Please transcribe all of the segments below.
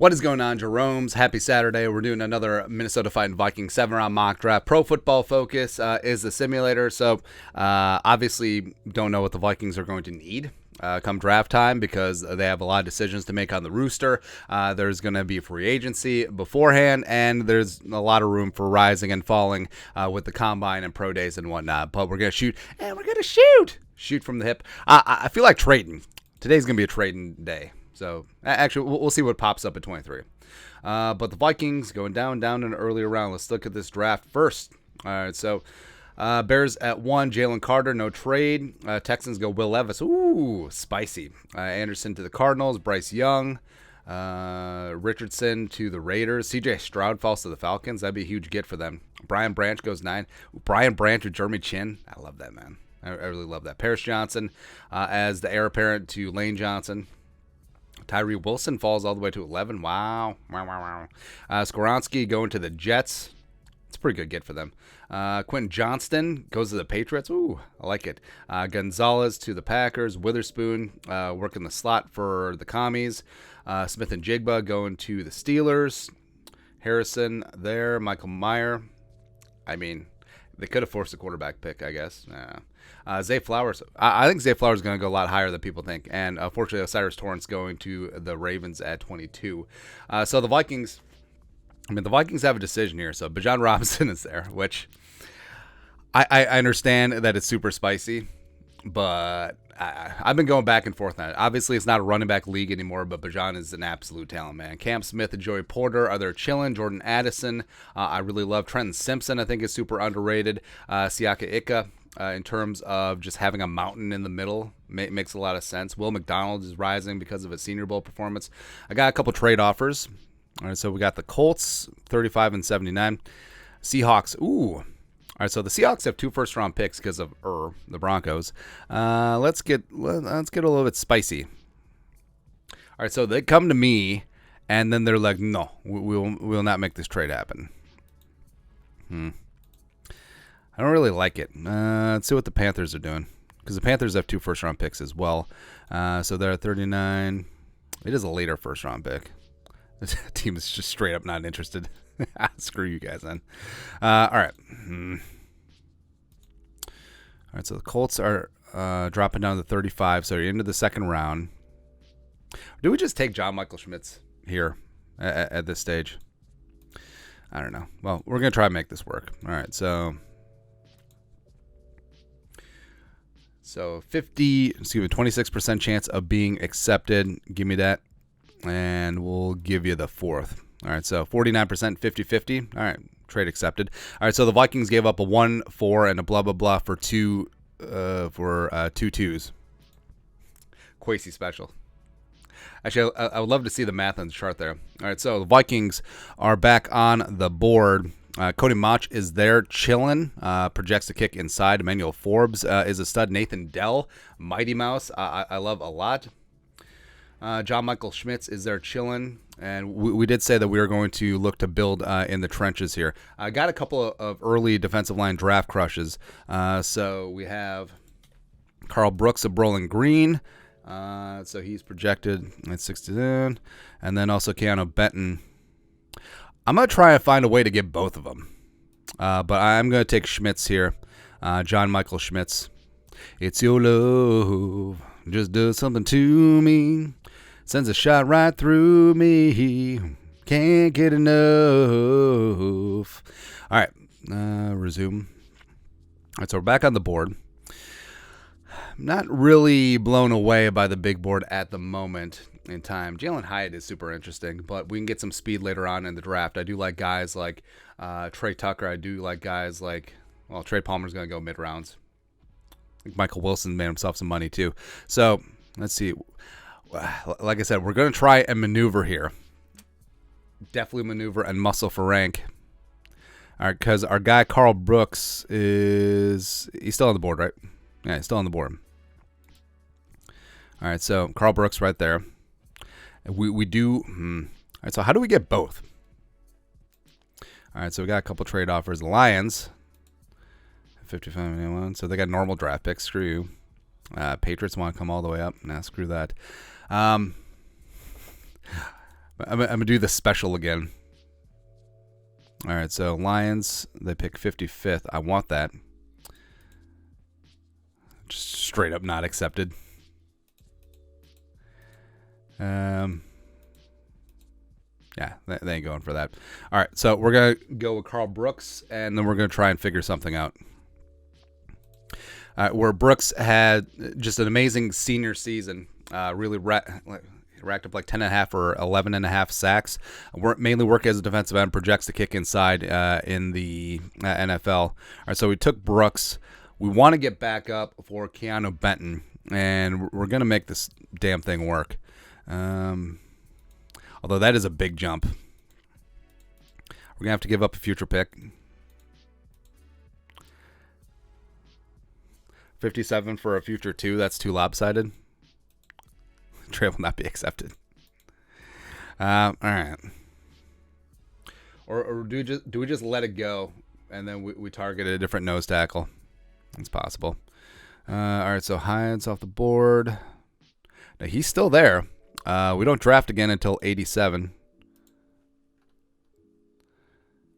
What is going on, Jerome's? Happy Saturday. We're doing another Minnesota Vikings 7-round mock draft. Pro Football Focus is the simulator, so obviously don't know what the Vikings are going to need come draft time because they have a lot of decisions to make on the rooster. There's going to be free agency beforehand, and there's a lot of room for rising and falling with the combine and pro days and whatnot. But we're going to shoot, and we're going to shoot from the hip. I feel like trading. Today's going to be a trading day. So, actually, we'll see what pops up at 23. But the Vikings going down in an earlier round. Let's look at this draft first. All right, so Bears at 1, Jalen Carter, no trade. Texans go Will Levis. Ooh, spicy. Anderson to the Cardinals. Bryce Young. Richardson to the Raiders. CJ Stroud falls to the Falcons. That'd be a huge get for them. Brian Branch goes 9. Brian Branch with Jeremy Chin. I love that, man. I really love that. Paris Johnson as the heir apparent to Lane Johnson. Tyree Wilson falls all the way to 11. Wow. Skoronski going to the Jets. It's a pretty good get for them. Quentin Johnston goes to the Patriots. Ooh, I like it. Gonzalez to the Packers. Witherspoon working the slot for the Commies. Smith and Jigba going to the Steelers. Harrison there. Michael Meyer. I mean, they could have forced a quarterback pick, I guess. Zay Flowers. I think Zay Flowers is going to go a lot higher than people think. And unfortunately, Osiris Torrance going to the Ravens at 22. So the Vikings, the Vikings have a decision here. So Bijan Robinson is there, which I understand that it's super spicy. But I've been going back and forth on it. Obviously, it's not a running back league anymore, but Bijan is an absolute talent, man. Cam Smith and Joey Porter are there chilling. Jordan Addison, I really love. Trenton Simpson, I think, is super underrated. Siaka Ika, in terms of just having a mountain in the middle, makes a lot of sense. Will McDonald is rising because of his Senior Bowl performance. I got a couple trade offers. All right, so we got the Colts, 35 and 79. Seahawks, ooh. All right, so the Seahawks have 2 first-round picks because of the Broncos. Let's get a little bit spicy. All right, so they come to me, and then they're like, "No, we'll not make this trade happen." I don't really like it. Let's see what the Panthers are doing because the Panthers have 2 first-round picks as well. So they're at 39. It is a later first-round pick. The team is just straight up not interested. Screw you guys then. All right. All right, so the Colts are dropping down to 35, so you're into the second round. Do we just take John Michael Schmitz here at this stage? I don't know. Well, we're going to try and make this work. All right, so 26% chance of being accepted. Give me that, and we'll give you the 4th. All right, so 49%, 50-50. All right, trade accepted. All right, so the Vikings gave up a 1, 4, and a blah, blah, blah for two twos. Kwesi special. Actually, I would love to see the math on the chart there. All right, so the Vikings are back on the board. Cody Mach is there chilling. Projects to kick inside. Emmanuel Forbes is a stud. Nathan Dell, Mighty Mouse, I love a lot. John Michael Schmitz is there chilling. And we did say that we were going to look to build in the trenches here. I got a couple of early defensive line draft crushes. So we have Carl Brooks of Bowling Green. So he's projected at 69. And then also Keanu Benton. I'm going to try and find a way to get both of them. But I'm going to take Schmitz here. John Michael Schmitz. It's your love. Just does something to me. Sends a shot right through me. Can't get enough. All right. Resume. All right, so we're back on the board. Not really blown away by the big board at the moment in time. Jalen Hyatt is super interesting, but we can get some speed later on in the draft. I do like guys like Trey Tucker. I do like guys like, well, Trey Palmer's going to go mid-rounds. I think Michael Wilson made himself some money too. So let's see. Like I said, we're going to try and maneuver here. Definitely maneuver and muscle for rank. All right, because our guy Carl Brooks he's still on the board, right? Yeah, he's still on the board. All right, so Carl Brooks right there. We do. All right, so how do we get both? All right, so we got a couple trade offers. The Lions, 55-81. So they got normal draft picks. Screw you. Patriots want to come all the way up. Nah, screw that. I'm going to do the special again. All right, so Lions, they pick 55th. I want that. Just straight up not accepted. Yeah, they ain't going for that. All right, so we're going to go with Carl Brooks, and then we're going to try and figure something out. Where Brooks had just an amazing senior season, really racked up like 10.5 or 11.5 sacks. Mainly work as a defensive end, projects to kick inside in the NFL. All right, so we took Brooks. We want to get back up for Keanu Benton, and we're going to make this damn thing work. Although that is a big jump. We're going to have to give up a future pick. 57 for a future 2. That's too lopsided. Trade will not be accepted. All right. Or do we just let it go and then we target a different nose tackle? It's possible. All right, so Hines off the board. Now he's still there. We don't draft again until 87.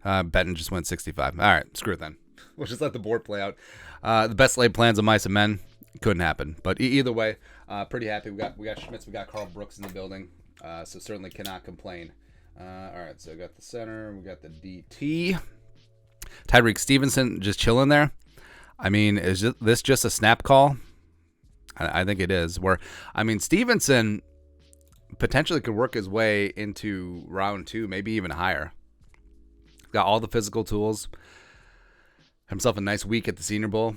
Benton just went 65. All right, screw it then. We'll just let the board play out. The best laid plans of mice and men couldn't happen. But either way, pretty happy. We got Schmitz, we got Carl Brooks in the building, so certainly cannot complain. All right, so we got the center, we got the DT. Tyreek Stevenson just chilling there. I mean, is this just a snap call? I think it is. Stevenson potentially could work his way into round 2, maybe even higher. Got all the physical tools. Himself a nice week at the Senior Bowl.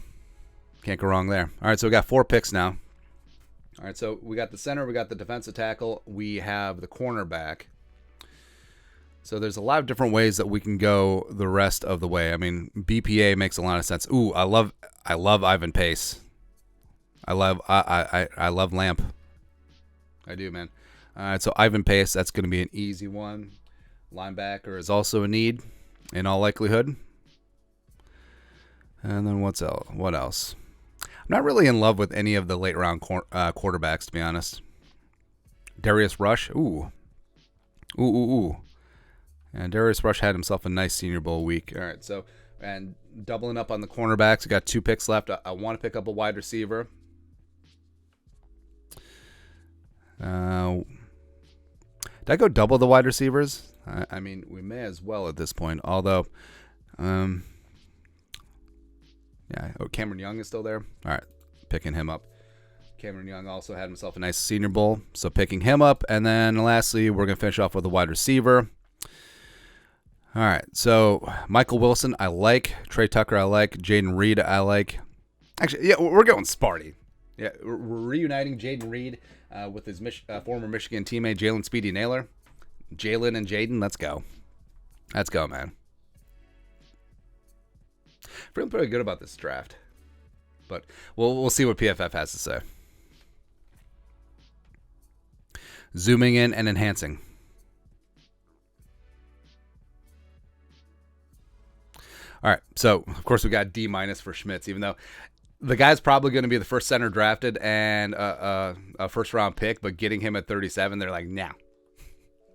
Can't go wrong there. All right, so we got 4 picks now. All right, so we got the center, we got the defensive tackle, we have the cornerback. So there's a lot of different ways that we can go the rest of the way. I mean, BPA makes a lot of sense. Ooh, I love Ivan Pace. I love Lamp. I do, man. All right, so Ivan Pace, that's going to be an easy one. Linebacker is also a need in all likelihood. And then what else? I'm not really in love with any of the late round quarterbacks, to be honest. Darius Rush. Ooh. And Darius Rush had himself a nice Senior Bowl week. All right, so, and doubling up on the cornerbacks. We got 2 picks left. I want to pick up a wide receiver. Did I go double the wide receivers? I mean, we may as well at this point. Although, Cameron Young is still there. All right, picking him up. Cameron Young also had himself a nice Senior Bowl, so picking him up. And then lastly, we're going to finish off with a wide receiver. All right, so Michael Wilson, I like. Trey Tucker, I like. Jaden Reed, I like. Actually, yeah, we're going Sparty. Yeah, we're reuniting Jaden Reed with his former Michigan teammate, Jalen Speedy Naylor. Jalen and Jaden, let's go. Let's go, man. Feeling pretty good about this draft. But we'll see what PFF has to say. Zooming in and enhancing. All right, so of course we got D- for Schmitz, even though the guy's probably going to be the first center drafted and a first round pick, but getting him at 37, they're like, nah.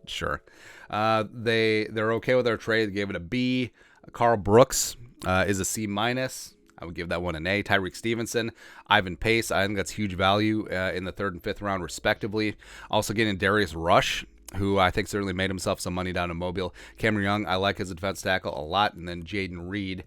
Sure. They're okay with our trade. They gave it a B. Carl Brooks is a C-. I would give that one an A. Tyreek Stevenson, Ivan Pace, I think that's huge value in the 3rd and 5th round, respectively. Also getting Darius Rush, who I think certainly made himself some money down in Mobile. Cameron Young, I like as a defense tackle a lot. And then Jaden Reed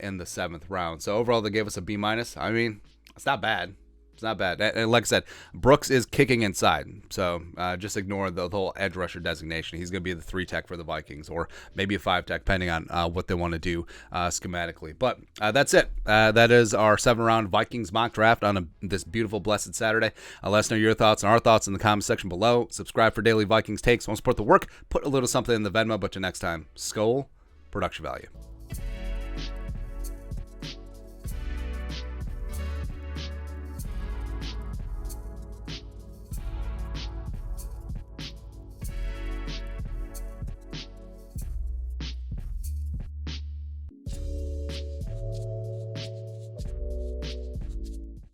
in the 7th round. So overall, they gave us a B-. I mean, it's not bad. It's not bad. And like I said, Brooks is kicking inside. So just ignore the whole edge rusher designation. He's going to be the 3 tech for the Vikings, or maybe a 5 tech, depending on what they want to do schematically. But that's it. That is our 7-round Vikings mock draft on this beautiful, blessed Saturday. Let us know your thoughts and our thoughts in the comment section below. Subscribe for daily Vikings takes. Want to support the work? Put a little something in the Venmo. But till next time, Skol, production value.